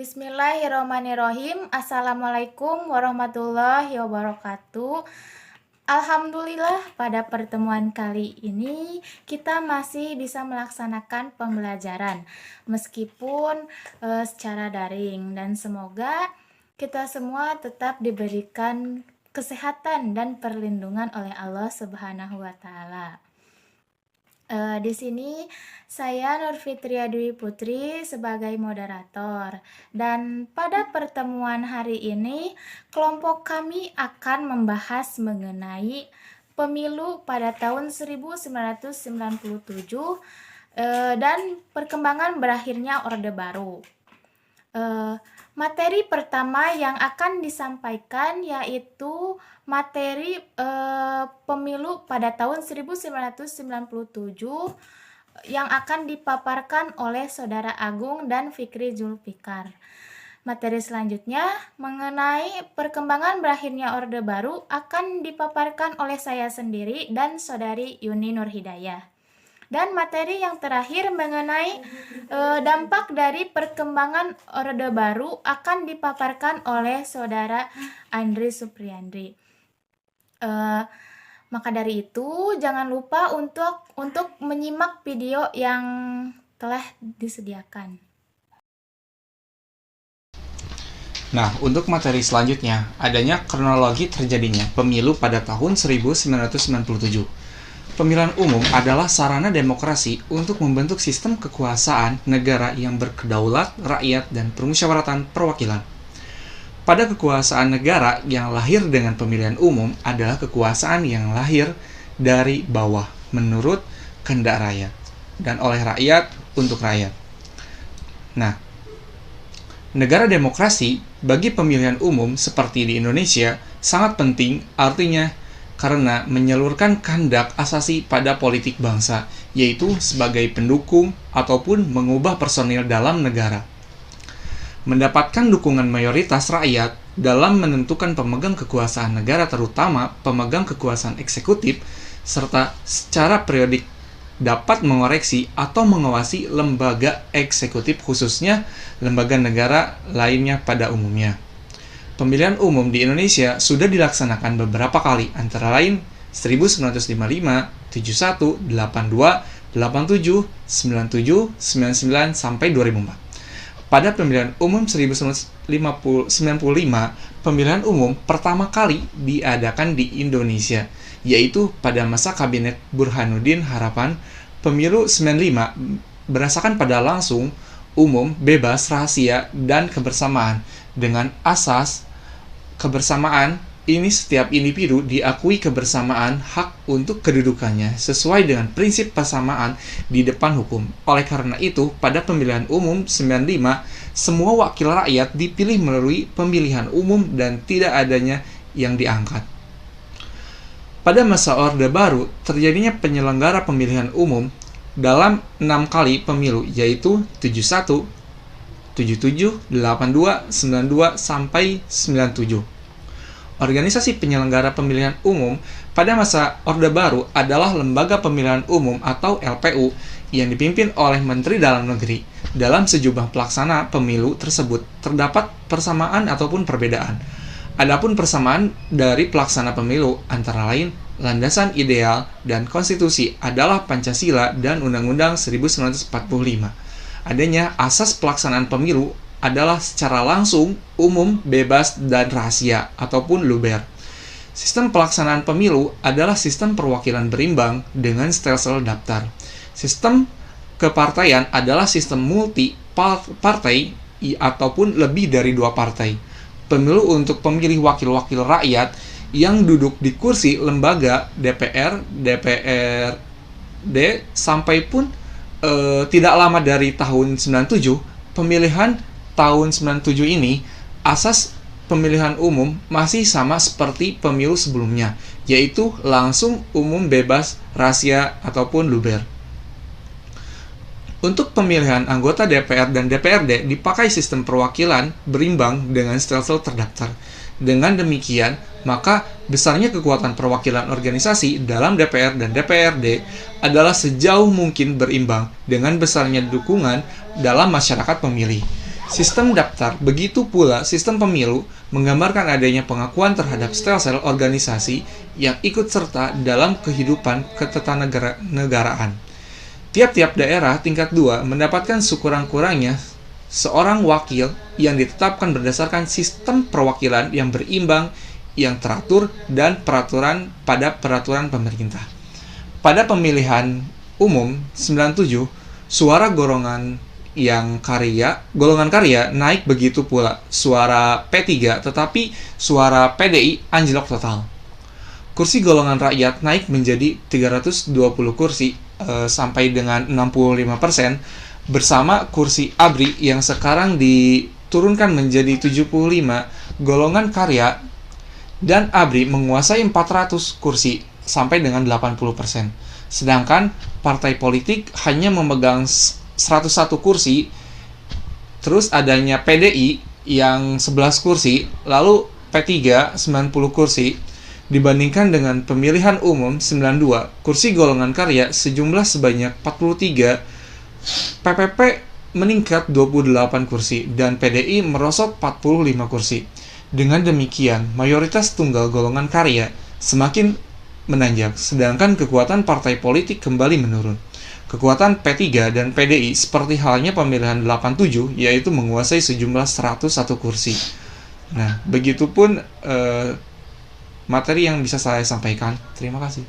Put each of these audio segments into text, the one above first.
Bismillahirrahmanirrahim. Assalamualaikum warahmatullahi wabarakatuh. Alhamdulillah, pada pertemuan kali ini kita masih bisa melaksanakan pembelajaran meskipun secara daring, dan semoga kita semua tetap diberikan kesehatan dan perlindungan oleh Allah Subhanahu wa taala. Di sini saya Nurfitria Dwi Putri sebagai moderator, dan pada pertemuan hari ini kelompok kami akan membahas mengenai pemilu pada tahun 1997 dan perkembangan berakhirnya Orde Baru. Materi pertama yang akan disampaikan yaitu materi pemilu pada tahun 1997 yang akan dipaparkan oleh Saudara Agung dan Fikri Zulfikar. Materi selanjutnya mengenai perkembangan berakhirnya Orde Baru akan dipaparkan oleh saya sendiri dan Saudari Yuni Nurhidayah. Dan materi yang terakhir mengenai dampak dari perkembangan Orde Baru akan dipaparkan oleh Saudara Andri Supriyandri. Maka dari itu jangan lupa untuk menyimak video yang telah disediakan. Nah, untuk materi selanjutnya, adanya kronologi terjadinya pemilu pada tahun 1997. Pemilihan umum adalah sarana demokrasi untuk membentuk sistem kekuasaan negara yang berkedaulat, rakyat, dan permusyawaratan perwakilan. Pada kekuasaan negara yang lahir dengan pemilihan umum adalah kekuasaan yang lahir dari bawah menurut kehendak rakyat dan oleh rakyat untuk rakyat. Nah, negara demokrasi bagi pemilihan umum seperti di Indonesia sangat penting, artinya karena menyalurkan kehendak asasi pada politik bangsa, yaitu sebagai pendukung ataupun mengubah personil dalam negara. Mendapatkan dukungan mayoritas rakyat dalam menentukan pemegang kekuasaan negara, terutama pemegang kekuasaan eksekutif, serta secara periodik dapat mengoreksi atau mengawasi lembaga eksekutif, khususnya lembaga negara lainnya pada umumnya. Pemilihan umum di Indonesia sudah dilaksanakan beberapa kali, antara lain 1955, 71, 82, 87, 97, 99, sampai 2004. Pada pemilihan umum 1995, pemilihan umum pertama kali diadakan di Indonesia, yaitu pada masa Kabinet Burhanuddin Harapan. Pemilu 95 berdasarkan pada langsung, umum, bebas, rahasia, dan kebersamaan. Dengan asas kebersamaan ini, setiap individu diakui kebersamaan hak untuk kedudukannya sesuai dengan prinsip persamaan di depan hukum. Oleh karena itu, pada pemilihan umum 95, semua wakil rakyat dipilih melalui pemilihan umum dan tidak adanya yang diangkat. Pada masa Orde Baru, terjadinya penyelenggara pemilihan umum dalam 6 kali pemilu, yaitu 71, 77, 82, 92, sampai 97. Organisasi penyelenggara pemilihan umum pada masa Orde Baru adalah Lembaga Pemilihan Umum atau LPU yang dipimpin oleh Menteri Dalam Negeri. Dalam sejumlah pelaksana pemilu tersebut terdapat persamaan ataupun perbedaan. Adapun persamaan dari pelaksana pemilu antara lain landasan ideal dan konstitusi adalah Pancasila dan Undang-Undang 1945. Adanya asas pelaksanaan pemilu adalah secara langsung, umum, bebas, dan rahasia, ataupun luber. Sistem pelaksanaan pemilu adalah sistem perwakilan berimbang dengan stelsel daftar. Sistem kepartaian adalah sistem multi-partai ataupun lebih dari 2 partai. Pemilu untuk pemilih wakil-wakil rakyat yang duduk di kursi lembaga DPR, DPRD, sampai pun tidak lama dari tahun 97, pemilihan tahun 97 ini, asas pemilihan umum masih sama seperti pemilu sebelumnya, yaitu langsung, umum, bebas, rahasia, ataupun luber. Untuk pemilihan anggota DPR dan DPRD dipakai sistem perwakilan berimbang dengan stelsel terdaftar. Dengan demikian, maka besarnya kekuatan perwakilan organisasi dalam DPR dan DPRD adalah sejauh mungkin berimbang dengan besarnya dukungan dalam masyarakat pemilih. Sistem daftar, begitu pula sistem pemilu, menggambarkan adanya pengakuan terhadap sel-sel organisasi yang ikut serta dalam kehidupan ketatanegaraan. Tiap-tiap daerah tingkat 2 mendapatkan sekurang-kurangnya seorang wakil yang ditetapkan berdasarkan sistem perwakilan yang berimbang, yang teratur, dan peraturan pemerintah. Pada pemilihan umum 97, suara golongan karya naik, begitu pula suara P3, tetapi suara PDI anjlok total. Kursi golongan rakyat naik menjadi 320 kursi sampai dengan 65%, bersama kursi ABRI yang sekarang diturunkan menjadi 75. Golongan karya dan ABRI menguasai 400 kursi sampai dengan 80%. Sedangkan partai politik hanya memegang 101 kursi. Terus adanya PDI yang 11 kursi, lalu P3 90 kursi. Dibandingkan dengan pemilihan umum 92, kursi golongan karya sejumlah sebanyak 43, PPP meningkat 28 kursi, dan PDI merosot 45 kursi. Dengan demikian, mayoritas tunggal golongan karya semakin menanjak, sedangkan kekuatan partai politik kembali menurun. Kekuatan P3 dan PDI seperti halnya pemilihan 87, yaitu menguasai sejumlah 101 kursi. Nah, begitupun materi yang bisa saya sampaikan. Terima kasih.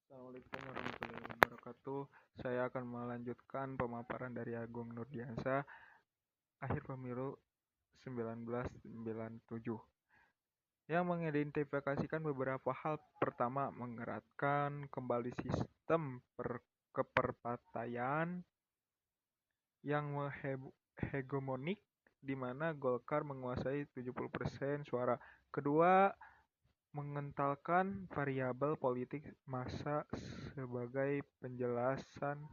Assalamualaikum warahmatullahi wabarakatuh. Saya akan melanjutkan pemaparan dari Agung Nurdiansyah, akhir pemilu 1997, yang mengidentifikasikan beberapa hal. Pertama, mengeratkan kembali sistem keperpartaian yang hegemonik, di mana Golkar menguasai 70% suara. Kedua, mengentalkan variabel politik massa sebagai penjelasan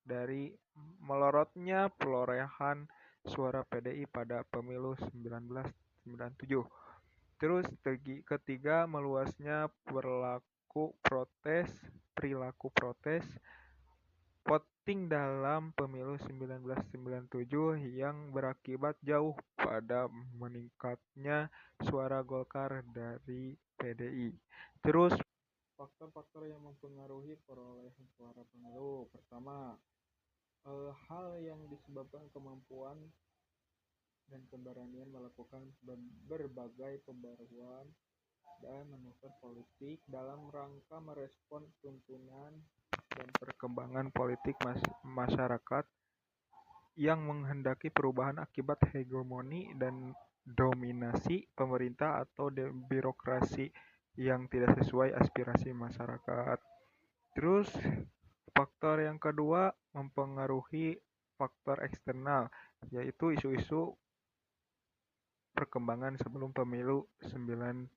dari melorotnya perolehan suara PDI pada pemilu 1997. Terus ketiga, meluasnya perilaku protes voting dalam pemilu 1997 yang berakibat jauh pada meningkatnya suara Golkar dari PDI. Terus faktor-faktor yang mempengaruhi perolehan suara pemilu. Pertama, hal yang disebabkan kemampuan dan keberanian melakukan berbagai pembaruan dan manuver politik dalam rangka merespon tuntunan dan perkembangan politik masyarakat yang menghendaki perubahan akibat hegemoni dan dominasi pemerintah atau birokrasi yang tidak sesuai aspirasi masyarakat. Terus faktor yang kedua mempengaruhi faktor eksternal, yaitu isu-isu perkembangan sebelum pemilu 97.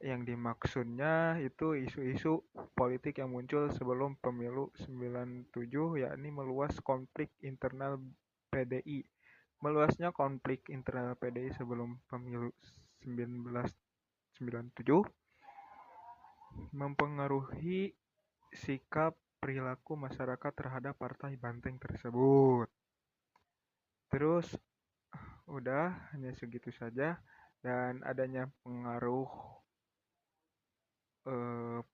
Yang dimaksudnya itu isu-isu politik yang muncul sebelum pemilu 97, yakni meluas konflik internal PDI. Meluasnya konflik internal PDI sebelum pemilu 1997 mempengaruhi sikap perilaku masyarakat terhadap partai banteng tersebut. Terus udah, hanya segitu saja. Dan adanya pengaruh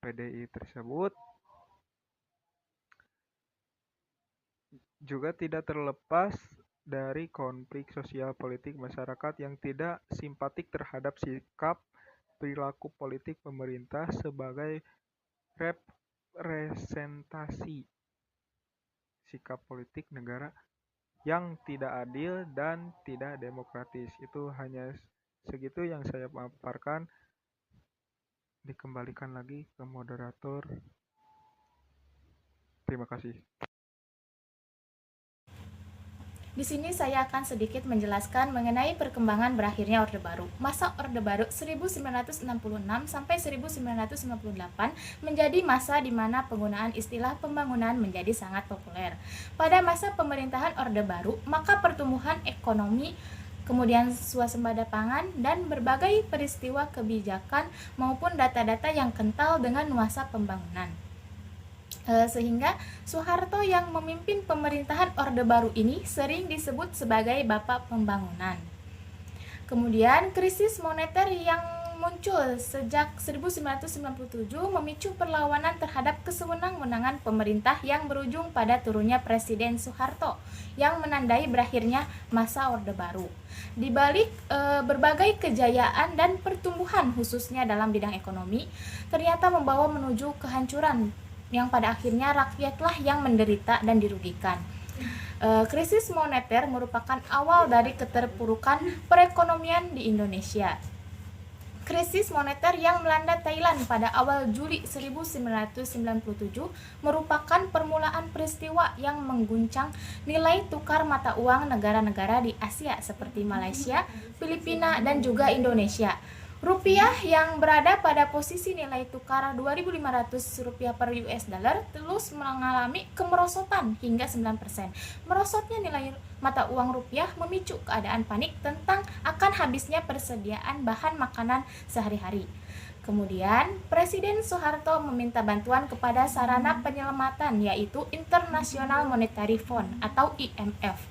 PDI tersebut juga tidak terlepas dari konflik sosial politik masyarakat yang tidak simpatik terhadap sikap perilaku politik pemerintah sebagai representasi sikap politik negara yang tidak adil dan tidak demokratis. Itu hanya segitu yang saya paparkan. Dikembalikan lagi ke moderator. Terima kasih. Di sini saya akan sedikit menjelaskan mengenai perkembangan berakhirnya Orde Baru. Masa Orde Baru 1966 sampai 1998 menjadi masa di mana penggunaan istilah pembangunan menjadi sangat populer. Pada masa pemerintahan Orde Baru, maka pertumbuhan ekonomi, kemudian swasembada pangan, dan berbagai peristiwa kebijakan maupun data-data yang kental dengan nuansa pembangunan. Sehingga Soeharto yang memimpin pemerintahan Orde Baru ini sering disebut sebagai Bapak Pembangunan. Kemudian krisis moneter yang muncul sejak 1997 memicu perlawanan terhadap kesewenang-wenangan pemerintah yang berujung pada turunnya Presiden Soeharto yang menandai berakhirnya masa Orde Baru. Di balik berbagai kejayaan dan pertumbuhan khususnya dalam bidang ekonomi, ternyata membawa menuju kehancuran yang pada akhirnya rakyatlah yang menderita dan dirugikan. Krisis moneter merupakan awal dari keterpurukan perekonomian di Indonesia. Krisis moneter yang melanda Thailand pada awal Juli 1997 merupakan permulaan peristiwa yang mengguncang nilai tukar mata uang negara-negara di Asia seperti Malaysia, Filipina, dan juga Indonesia. Rupiah yang berada pada posisi nilai tukar 2.500 rupiah per US dollar terus mengalami kemerosotan hingga 9%. Merosotnya nilai mata uang rupiah memicu keadaan panik tentang akan habisnya persediaan bahan makanan sehari-hari. Kemudian, Presiden Soeharto meminta bantuan kepada sarana penyelamatan yaitu International Monetary Fund atau IMF.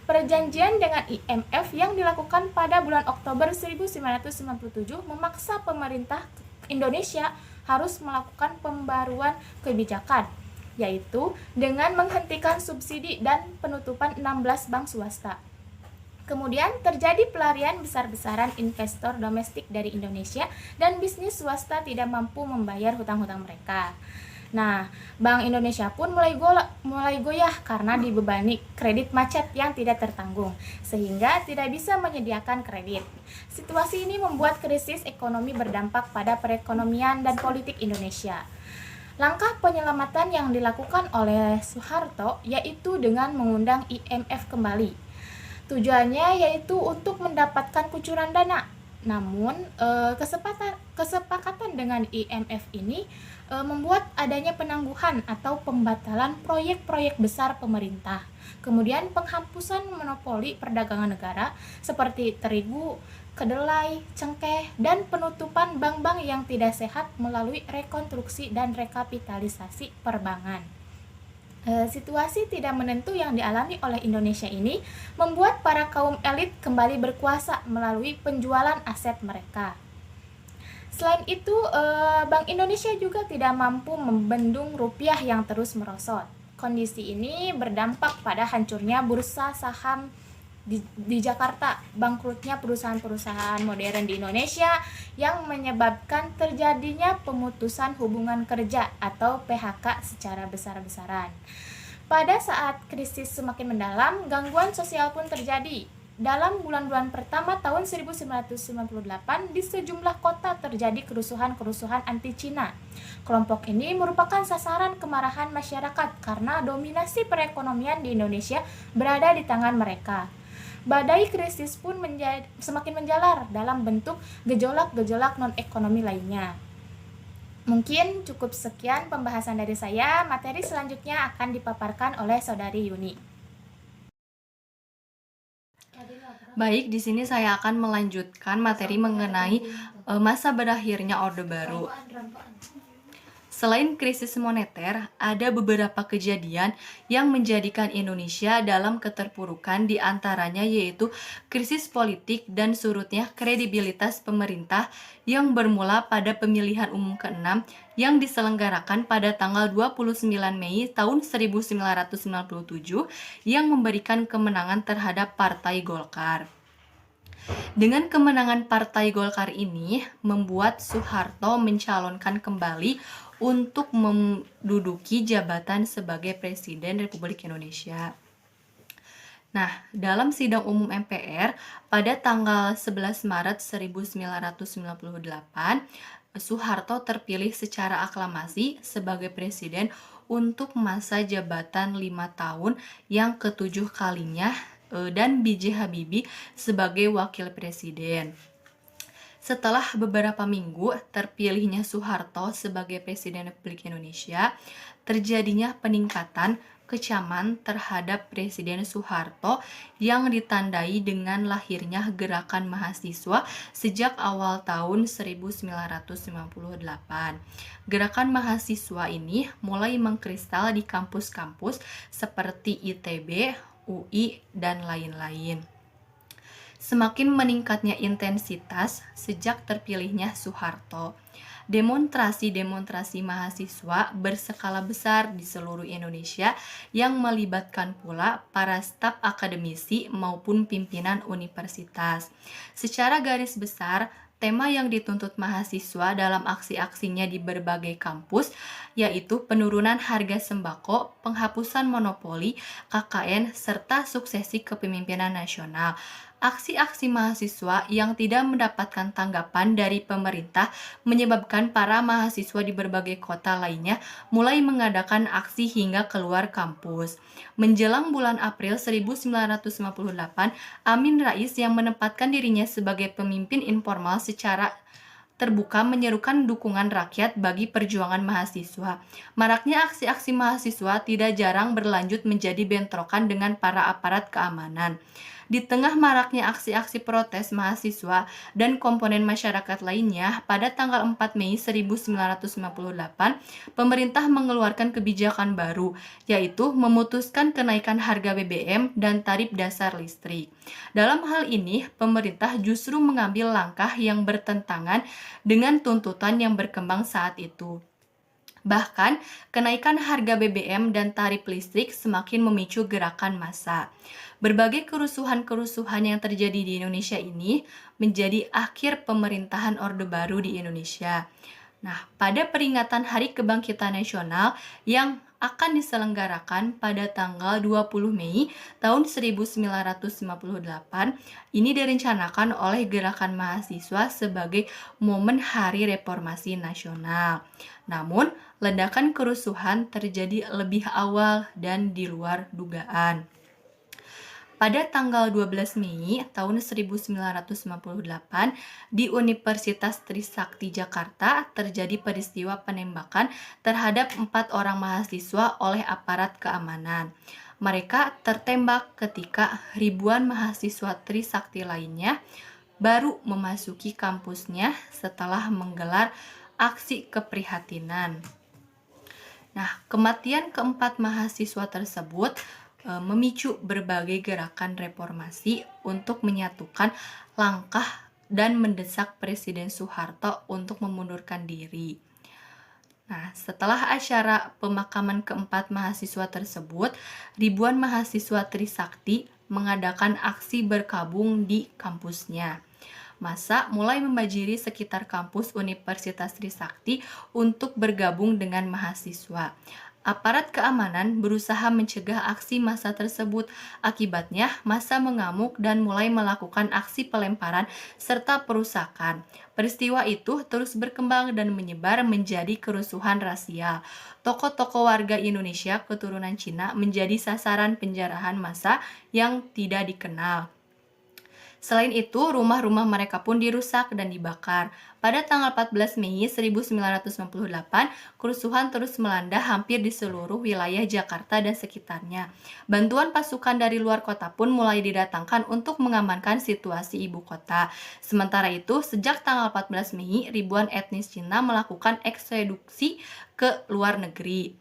Perjanjian dengan IMF yang dilakukan pada bulan Oktober 1997 memaksa pemerintah Indonesia harus melakukan pembaruan kebijakan, yaitu dengan menghentikan subsidi dan penutupan 16 bank swasta. Kemudian terjadi pelarian besar-besaran investor domestik dari Indonesia dan bisnis swasta tidak mampu membayar hutang-hutang mereka. Nah, Bank Indonesia pun mulai goyah karena dibebani kredit macet yang tidak tertanggung, sehingga tidak bisa menyediakan kredit. Situasi ini membuat krisis ekonomi berdampak pada perekonomian dan politik Indonesia. Langkah penyelamatan yang dilakukan oleh Soeharto yaitu dengan mengundang IMF kembali. Tujuannya yaitu untuk mendapatkan kucuran dana. Namun, kesepakatan dengan IMF ini membuat adanya penangguhan atau pembatalan proyek-proyek besar pemerintah. Kemudian penghapusan monopoli perdagangan negara seperti terigu, kedelai, cengkeh, dan penutupan bank-bank yang tidak sehat melalui rekonstruksi dan rekapitalisasi perbankan. Situasi tidak menentu yang dialami oleh Indonesia ini membuat para kaum elit kembali berkuasa melalui penjualan aset mereka. Selain itu, Bank Indonesia juga tidak mampu membendung rupiah yang terus merosot. Kondisi ini berdampak pada hancurnya bursa saham di Jakarta, bangkrutnya perusahaan-perusahaan modern di Indonesia yang menyebabkan terjadinya pemutusan hubungan kerja atau PHK secara besar-besaran. Pada saat krisis semakin mendalam, gangguan sosial pun terjadi. Dalam bulan-bulan pertama tahun 1998, di sejumlah kota terjadi kerusuhan-kerusuhan anti-Cina. Kelompok ini merupakan sasaran kemarahan masyarakat karena dominasi perekonomian di Indonesia berada di tangan mereka. Badai krisis pun semakin menjalar dalam bentuk gejolak-gejolak non-ekonomi lainnya. Mungkin cukup sekian pembahasan dari saya. Materi selanjutnya akan dipaparkan oleh Saudari Yuni. Baik, di sini saya akan melanjutkan materi mengenai masa berakhirnya Orde Baru. Selain krisis moneter, ada beberapa kejadian yang menjadikan Indonesia dalam keterpurukan, di antaranya yaitu krisis politik dan surutnya kredibilitas pemerintah yang bermula pada pemilihan umum ke-6 yang diselenggarakan pada tanggal 29 Mei tahun 1997 yang memberikan kemenangan terhadap Partai Golkar. Dengan kemenangan Partai Golkar ini membuat Soeharto mencalonkan kembali untuk menduduki jabatan sebagai Presiden Republik Indonesia. Nah, dalam sidang umum MPR pada tanggal 11 Maret 1998, Soeharto terpilih secara aklamasi sebagai Presiden untuk masa jabatan 5 tahun yang ke-7 kalinya dan B.J. Habibie sebagai Wakil Presiden. Setelah beberapa minggu terpilihnya Soeharto sebagai Presiden Republik Indonesia, terjadinya peningkatan kecaman terhadap Presiden Soeharto yang ditandai dengan lahirnya gerakan mahasiswa sejak awal tahun 1958. Gerakan mahasiswa ini mulai mengkristal di kampus-kampus seperti ITB, UI, dan lain-lain. Semakin meningkatnya intensitas sejak terpilihnya Soeharto. Demonstrasi-demonstrasi mahasiswa berskala besar di seluruh Indonesia yang melibatkan pula para staf akademisi maupun pimpinan universitas. Secara garis besar, tema yang dituntut mahasiswa dalam aksi-aksinya di berbagai kampus yaitu penurunan harga sembako, penghapusan monopoli, KKN, serta suksesi kepemimpinan nasional. Aksi-aksi mahasiswa yang tidak mendapatkan tanggapan dari pemerintah menyebabkan para mahasiswa di berbagai kota lainnya mulai mengadakan aksi hingga keluar kampus. Menjelang bulan April 1958, Amin Rais yang menempatkan dirinya sebagai pemimpin informal secara terbuka menyerukan dukungan rakyat bagi perjuangan mahasiswa. Maraknya aksi-aksi mahasiswa tidak jarang berlanjut menjadi bentrokan dengan para aparat keamanan. Di tengah maraknya aksi-aksi protes mahasiswa dan komponen masyarakat lainnya, pada tanggal 4 Mei 1958, pemerintah mengeluarkan kebijakan baru, yaitu memutuskan kenaikan harga BBM dan tarif dasar listrik. Dalam hal ini, pemerintah justru mengambil langkah yang bertentangan dengan tuntutan yang berkembang saat itu. Bahkan, kenaikan harga BBM dan tarif listrik semakin memicu gerakan massa. Berbagai kerusuhan-kerusuhan yang terjadi di Indonesia ini menjadi akhir pemerintahan Orde Baru di Indonesia. Nah, pada peringatan Hari Kebangkitan Nasional yang akan diselenggarakan pada tanggal 20 Mei tahun 1958, ini direncanakan oleh gerakan mahasiswa sebagai momen Hari Reformasi Nasional. Namun, ledakan kerusuhan terjadi lebih awal dan di luar dugaan. Pada tanggal 12 Mei tahun 1958, di Universitas Trisakti Jakarta terjadi peristiwa penembakan terhadap 4 orang mahasiswa oleh aparat keamanan. Mereka tertembak ketika ribuan mahasiswa Trisakti lainnya baru memasuki kampusnya setelah menggelar aksi keprihatinan. Nah, kematian keempat mahasiswa tersebut memicu berbagai gerakan reformasi untuk menyatukan langkah dan mendesak Presiden Soeharto untuk memundurkan diri. Nah, setelah acara pemakaman keempat mahasiswa tersebut, ribuan mahasiswa Trisakti mengadakan aksi berkabung di kampusnya. Massa mulai membajiri sekitar kampus Universitas Trisakti untuk bergabung dengan mahasiswa. Aparat keamanan berusaha mencegah aksi massa tersebut. Akibatnya, massa mengamuk dan mulai melakukan aksi pelemparan serta perusakan. Peristiwa itu terus berkembang dan menyebar menjadi kerusuhan rasial. Tokoh-tokoh warga Indonesia keturunan Cina menjadi sasaran penjarahan massa yang tidak dikenal. Selain itu, rumah-rumah mereka pun dirusak dan dibakar. Pada tanggal 14 Mei 1998, kerusuhan terus melanda hampir di seluruh wilayah Jakarta dan sekitarnya. Bantuan pasukan dari luar kota pun mulai didatangkan untuk mengamankan situasi ibu kota. Sementara itu, sejak tanggal 14 Mei, ribuan etnis Cina melakukan ekstraduksi ke luar negeri.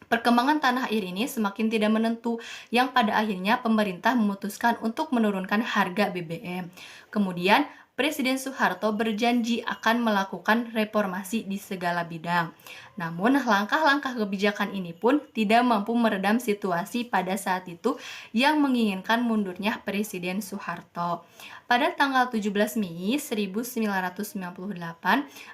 Perkembangan tanah air ini semakin tidak menentu, yang pada akhirnya pemerintah memutuskan untuk menurunkan harga BBM. Kemudian, Presiden Soeharto berjanji akan melakukan reformasi di segala bidang. Namun, langkah-langkah kebijakan ini pun tidak mampu meredam situasi pada saat itu yang menginginkan mundurnya Presiden Soeharto. Pada tanggal 17 Mei 1998,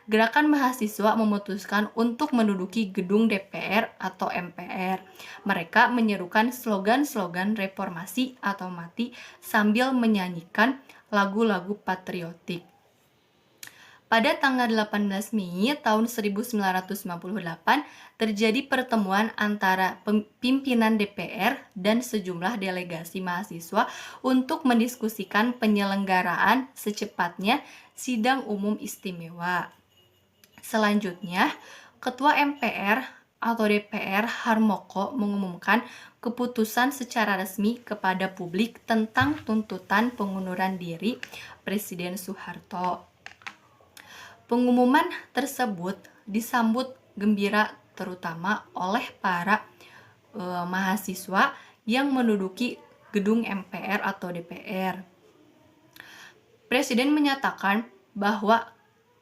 gerakan mahasiswa memutuskan untuk menduduki gedung DPR atau MPR. Mereka menyerukan slogan-slogan reformasi atau mati sambil menyanyikan lagu-lagu patriotik. Pada tanggal 18 Mei tahun 1998, terjadi pertemuan antara pimpinan DPR dan sejumlah delegasi mahasiswa untuk mendiskusikan penyelenggaraan secepatnya sidang umum istimewa. Selanjutnya, Ketua MPR atau DPR Harmoko mengumumkan keputusan secara resmi kepada publik tentang tuntutan pengunduran diri Presiden Soeharto. Pengumuman tersebut disambut gembira terutama oleh para mahasiswa yang menduduki gedung MPR atau DPR. Presiden menyatakan bahwa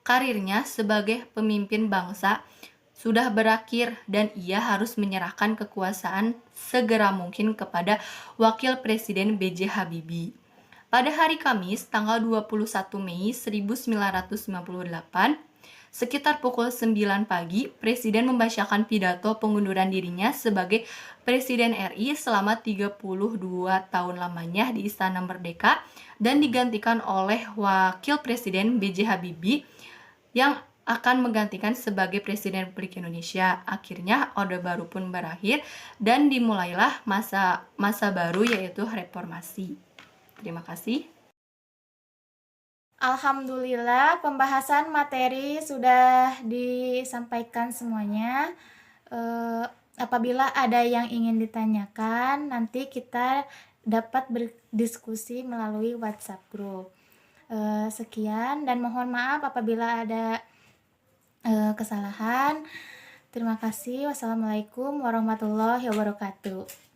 karirnya sebagai pemimpin bangsa sudah berakhir dan ia harus menyerahkan kekuasaan segera mungkin kepada Wakil Presiden B.J. Habibie. Pada hari Kamis, tanggal 21 Mei 1998, sekitar pukul 9 pagi, Presiden membacakan pidato pengunduran dirinya sebagai Presiden RI selama 32 tahun lamanya di Istana Merdeka dan digantikan oleh Wakil Presiden B.J. Habibie yang akan menggantikan sebagai Presiden Republik Indonesia. Akhirnya Orde Baru pun berakhir dan dimulailah masa baru yaitu reformasi. Terima kasih. Alhamdulillah, pembahasan materi sudah disampaikan semuanya. Apabila ada yang ingin ditanyakan, nanti kita dapat berdiskusi melalui WhatsApp group. Sekian dan mohon maaf apabila ada kesalahan. Terima kasih. Wassalamualaikum warahmatullahi wabarakatuh.